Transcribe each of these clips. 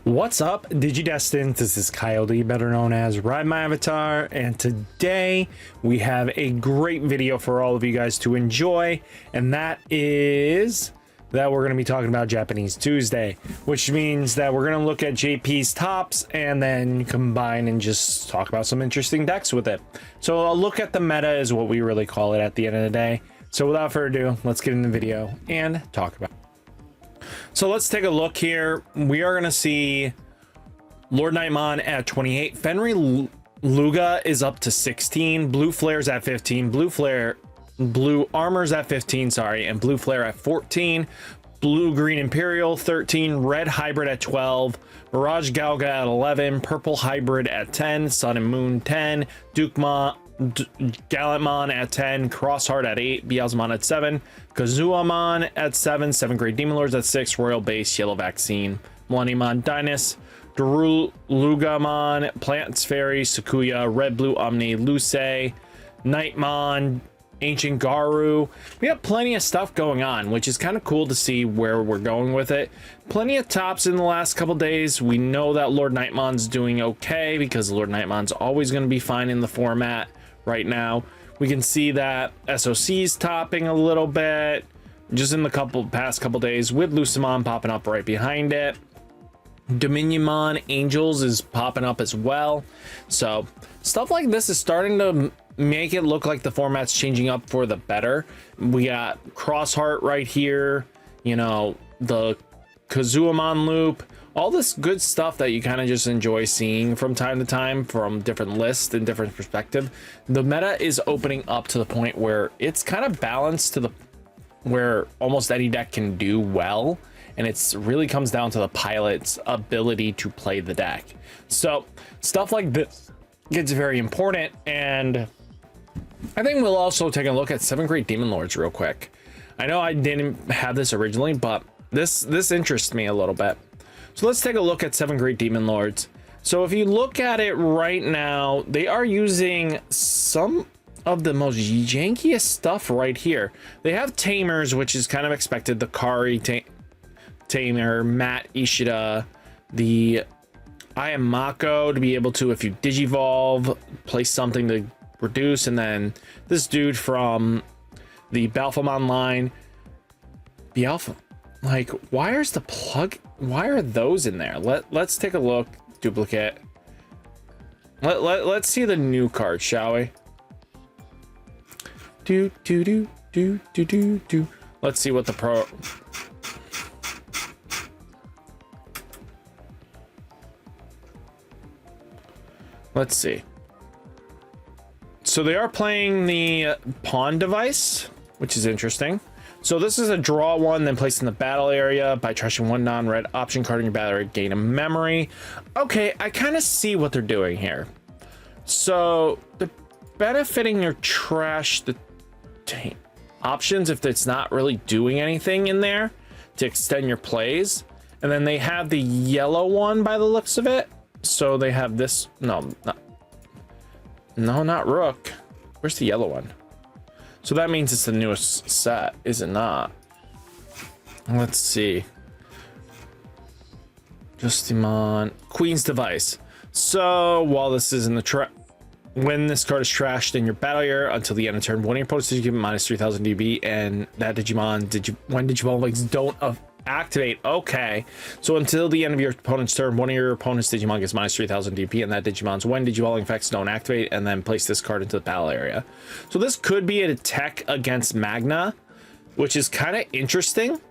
What's up, Digidestined? This is Coyote, better known as RideMyAvatar, and today we have a great video for all of you guys to enjoy, and that is that we're going to be talking about Japanese Tuesday, which means that we're going to look at JP's tops and then combine and just talk about some interesting decks with it. So a look at the meta is what we really call it at the end of the day. So without further ado, let's get in the video and talk about it. So let's take a look here. We are going to see Lord Nightmon at 28. Fenry Luga is up to 16. Blue Flare's at 15. Blue Armor's at 15, sorry. And Blue Flare at 14. Blue Green Imperial 13. Red Hybrid at 12. Mirage Galga at 11. Purple Hybrid at 10. Sun and Moon 10. Gallantmon at 10, Crossheart at 8, Beelzemon at 7, Kazuamon at 7, 7 Great Demon Lords at 6, Royal Base, Yellow Vaccine, Millenniumon, Dynus, Lugamon, Plants Fairy, Sakuya, Red Blue Omni, Luce, Nightmon, Ancient Garu. We have plenty of stuff going on, which is kind of cool to see where we're going with it. Plenty of tops in the last couple days. We know that Lord Nightmon's doing okay because Lord Nightmon's always going to be fine in the format. Right now we can see that SOC's topping a little bit just in the past couple days, with Lucemon popping up right behind it. Dominionmon Angels is popping up as well. So stuff like this is starting to make it look like the format's changing up for the better. We got Crossheart right here, you know, the Kazuamon loop, all this good stuff that you kind of just enjoy seeing from time to time from different lists and different perspective. The meta is opening up to the point where it's kind of balanced to the where almost any deck can do well, and it's really comes down to the pilot's ability to play the deck. So stuff like this gets very important, and I think we'll also take a look at 7 Great Demon Lords real quick. I know I didn't have this originally, but this interests me a little bit. So let's take a look at 7 Great Demon Lords. So if you look at it right now, they are using some of the most jankiest stuff right here. They have Tamers, which is kind of expected. The Kari Tamer, Matt Ishida, the I Am Mako to be able to, if you Digivolve, place something to reduce, and then this dude from the Balfamon line, Bealpha. Like, why are those in there? Let's take a look. Duplicate. Let's see the new card, shall we? Do. Let's see what the pro. Let's see. So they are playing the pawn device, which is interesting. So this is a draw one, then placed in the battle area by trashing one non-red option card in your battle area, gain a memory. Okay, I kind of see what they're doing here. So they're benefiting your trash the options if it's not really doing anything in there to extend your plays. And then they have the yellow one by the looks of it. So they have this, no, not Rook. Where's the yellow one? So that means it's the newest set, is it not? Let's see. Justimon, Queen's Device. So while this is in the when this card is trashed in your battle area until the end of turn, one of your opponents give minus 3000 DB, and that Digimon when Digimon legs don't activate. Okay, so until the end of your opponent's turn, one of your opponent's Digimon gets minus 3000 DP, and that Digimon's when Digivolving effects don't activate, and then place this card into the battle area. So this could be a tech against Magna, which is kind of interesting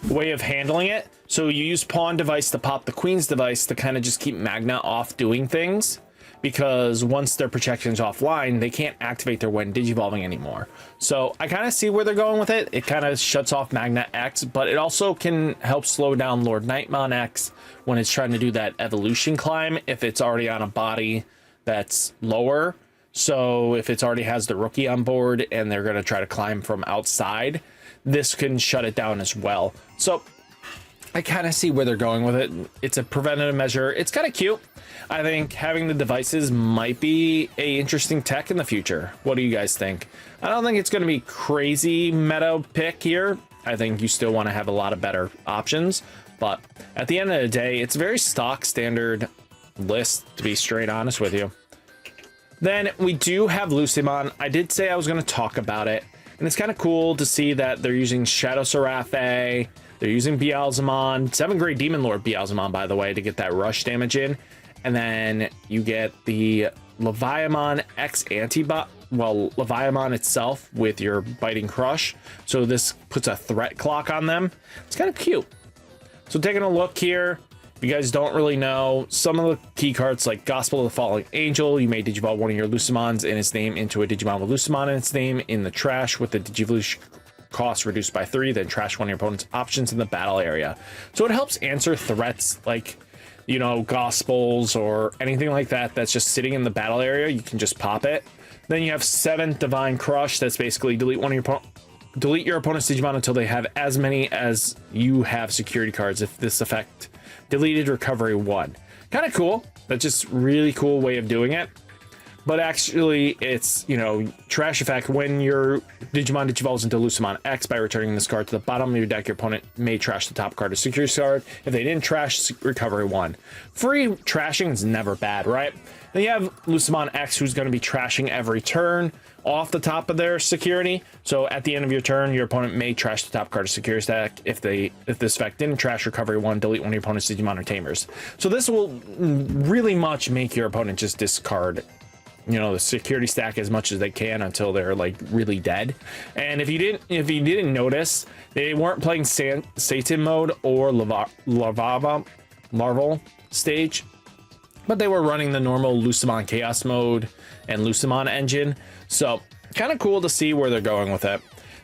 way of handling it. So you use Pawn Device to pop the Queen's Device to kind of just keep Magna off doing things, because once their protection's offline, they can't activate their when Digivolving anymore. So I kind of see where they're going with it. It kind of shuts off Magna X, but it also can help slow down Lord Nightmon X when it's trying to do that evolution climb, if it's already on a body that's lower. So if it's already has the rookie on board and they're going to try to climb from outside, this can shut it down as well. So I kind of see where they're going with it. It's a preventative measure. It's kind of cute. I think having the devices might be a interesting tech in the future. What do you guys think? I don't think it's going to be crazy meta pick here. I think you still want to have a lot of better options, but at the end of the day, it's a very stock standard list, to be straight honest with you. Then we do have Lucimon. I did say I was going to talk about it, and it's kind of cool to see that they're using Shadow Seraphe, they're using Beelzemon, 7th grade Demon Lord Beelzemon, by the way, to get that rush damage in. And then you get the Leviamon X Antibot, well, Leviamon itself with your Biting Crush. So this puts a threat clock on them. It's kind of cute. So taking a look here, if you guys don't really know, some of the key cards like Gospel of the Falling Angel, you may Digivolve one of your Lucimons and its name into a Digimon with Lucimon in its name in the trash with the Digivolution cost reduced by 3, then trash one of your opponent's options in the battle area. So it helps answer threats like, you know, Gospels or anything like that that's just sitting in the battle area. You can just pop it. Then you have 7th Divine Crush. That's basically delete your opponent's Digimon until they have as many as you have security cards. If this effect deleted, recovery 1. Kind of cool. That's just really cool way of doing it. But actually, it's, you know, trash effect. When your Digimon digivolves into Lucimon X by returning this card to the bottom of your deck, your opponent may trash the top card of security card. If they didn't trash, recovery 1. Free trashing is never bad, right? Then you have Lucimon X, who's going to be trashing every turn off the top of their security. So at the end of your turn, your opponent may trash the top card of security stack. If this effect didn't trash, recovery 1, delete one of your opponent's Digimon or Tamers. So this will really much make your opponent just discard, you know, the security stack as much as they can until they're like really dead. And if you didn't notice, they weren't playing Satan mode or Larval stage, but they were running the normal Lucimon Chaos mode and Lucimon engine. So kind of cool to see where they're going with it.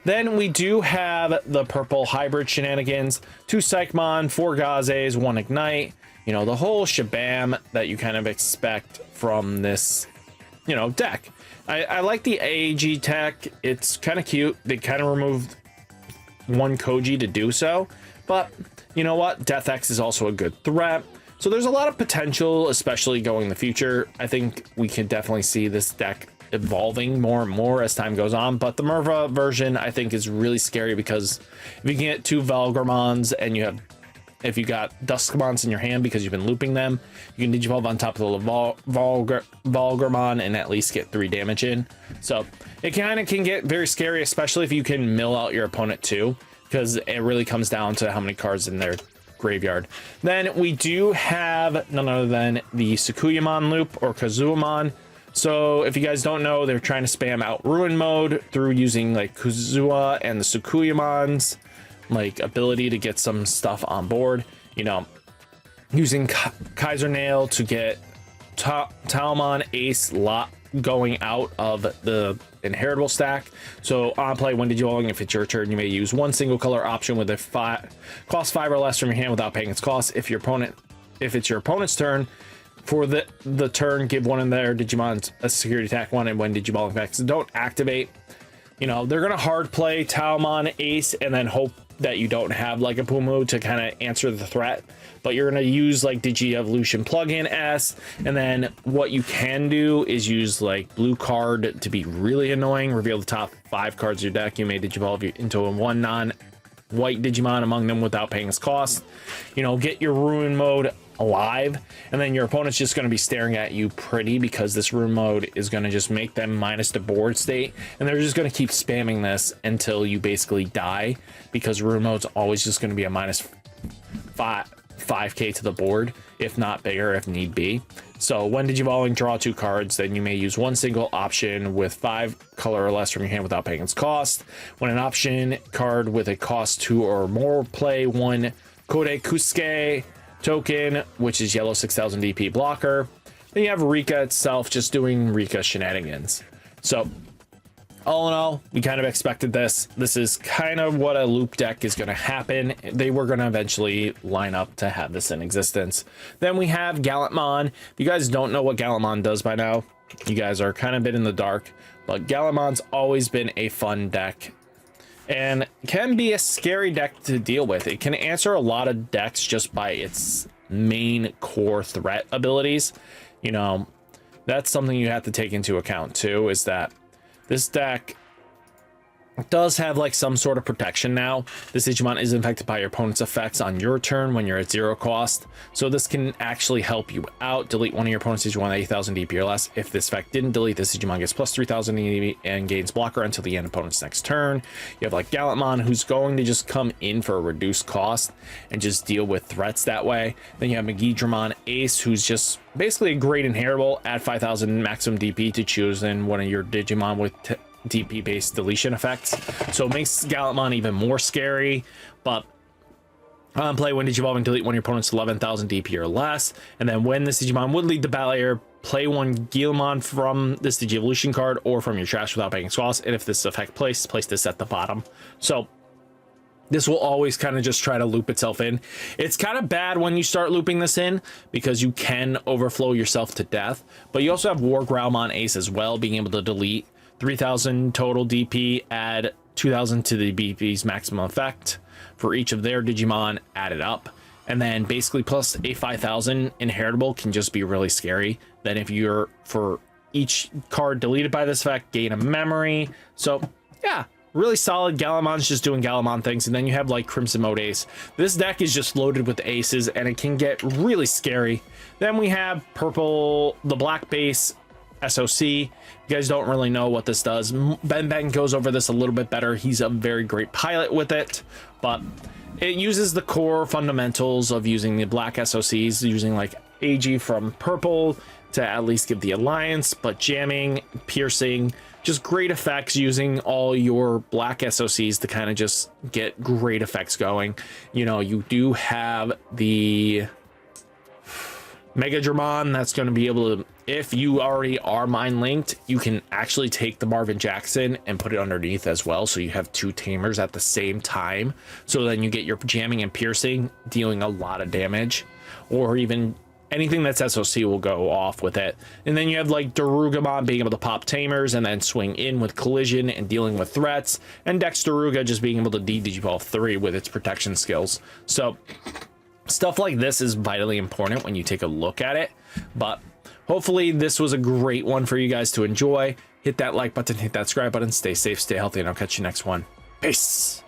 Then we do have the purple hybrid shenanigans, 2 Psychmon, 4 Gazes, 1 Ignite, you know, the whole shabam that you kind of expect from this, you know, deck. I like the AAG tech. It's kind of cute. They kind of removed 1 Koji to do so, but you know what? Death X is also a good threat. So there's a lot of potential, especially going in the future. I think we can definitely see this deck evolving more and more as time goes on, but the Merva version I think is really scary because if you can get 2 Valgramons and if you got Duskmons in your hand because you've been looping them, you can Digivolve on top of the Valgramon and at least get 3 damage in. So it kind of can get very scary, especially if you can mill out your opponent too, because it really comes down to how many cards in their graveyard. Then we do have none other than the Sukuyamon loop or Kazuamon. So if you guys don't know, they're trying to spam out Ruin mode through using like Kuzua and the Sukuyamon's like ability to get some stuff on board, you know, using Kaiser Nail to get Talmon Ace lot going out of the inheritable stack. So on play, when Digivolving, if it's your turn, you may use 1 single color option with a cost 5 or less from your hand without paying its cost. If it's your opponent's turn, for the turn, give one of their Digimon a security attack 1, and when Digivolving effects don't activate, you know, they're gonna hard play Talmon Ace and then hope that you don't have like a Pumu to kind of answer the threat, but you're going to use like Digi Evolution plugin S, and then what you can do is use like blue card to be really annoying, reveal the top 5 cards of your deck. You may Digivolve into a 1 non-white Digimon among them without paying its cost, you know, get your Ruin mode alive, and then your opponent's just going to be staring at you pretty because this Ruin mode is going to just make them minus the board state, and they're just going to keep spamming this until you basically die, because Ruin mode's always just going to be a minus 5k to the board, if not bigger if need be. So when Digivolving, draw 2 cards, then you may use 1 single option with 5 color or less from your hand without paying its cost. When an option card with a cost 2 or more, play 1 Kode Kusuke token, which is yellow 6000 DP blocker. Then you have Rika itself just doing Rika shenanigans. So all in all, we kind of expected this. This is kind of what a loop deck is going to happen. They were going to eventually line up to have this in existence. Then we have Gallantmon. If you guys don't know what Gallantmon does by now, you guys are kind of bit in the dark, but Gallantmon's always been a fun deck. and can be a scary deck to deal with. It can answer a lot of decks just by its main core threat abilities. You know, that's something you have to take into account too, is that this deck does have like some sort of protection now. This Digimon is infected by your opponent's effects on your turn when you're at 0 cost, so this can actually help you out. Delete one of your opponent's Digimon at 8,000 DP or less. If this effect didn't delete, this Digimon gets plus 3,000 DP and gains blocker until the end of opponent's next turn. You have like Gammon, who's going to just come in for a reduced cost and just deal with threats that way. Then you have Digimon Ace, who's just basically a great inheritable at 5,000 maximum DP to choose in one of your Digimon with DP based deletion effects, so it makes Gammon even more scary. But on play, when Digivolving, delete one of your opponent's 11,000 DP or less, and then when this Digimon would lead the battle area, play one Gammon from this Digivolution card or from your trash without banking squash, and if this effect place this at the bottom. So this will always kind of just try to loop itself in. It's kind of bad when you start looping this in because you can overflow yourself to death, but you also have War Growlmon Ace as well, being able to delete 3,000 total DP, add 2,000 to the BP's maximum effect for each of their Digimon added up, and then basically plus a 5,000 inheritable can just be really scary. Then if you're, for each card deleted by this effect, gain a memory. So yeah, really solid. Gammon's just doing Gammon things. And then you have like Crimson Mode Ace. This deck is just loaded with aces and it can get really scary. Then we have purple, the black base SOC. You guys don't really know what this does. Ben goes over this a little bit better. He's a very great pilot with it, but it uses the core fundamentals of using the black SOCs, using like AG from purple to at least give the alliance, but jamming, piercing, just great effects, using all your black SOCs to kind of just get great effects going. You know, you do have the Mega Dramon that's going to be able to, if you already are mind linked, you can actually take the Marvin Jackson and put it underneath as well, so you have two tamers at the same time, so then you get your jamming and piercing dealing a lot of damage, or even anything that's SOC will go off with it. And then you have like Darugamon being able to pop tamers and then swing in with collision and dealing with threats, and Dexteruga just being able to Digivolve 3 with its protection skills. So stuff like this is vitally important when you take a look at it. But hopefully this was a great one for you guys to enjoy. Hit that like button, hit that subscribe button, stay safe, stay healthy, and I'll catch you next one. Peace.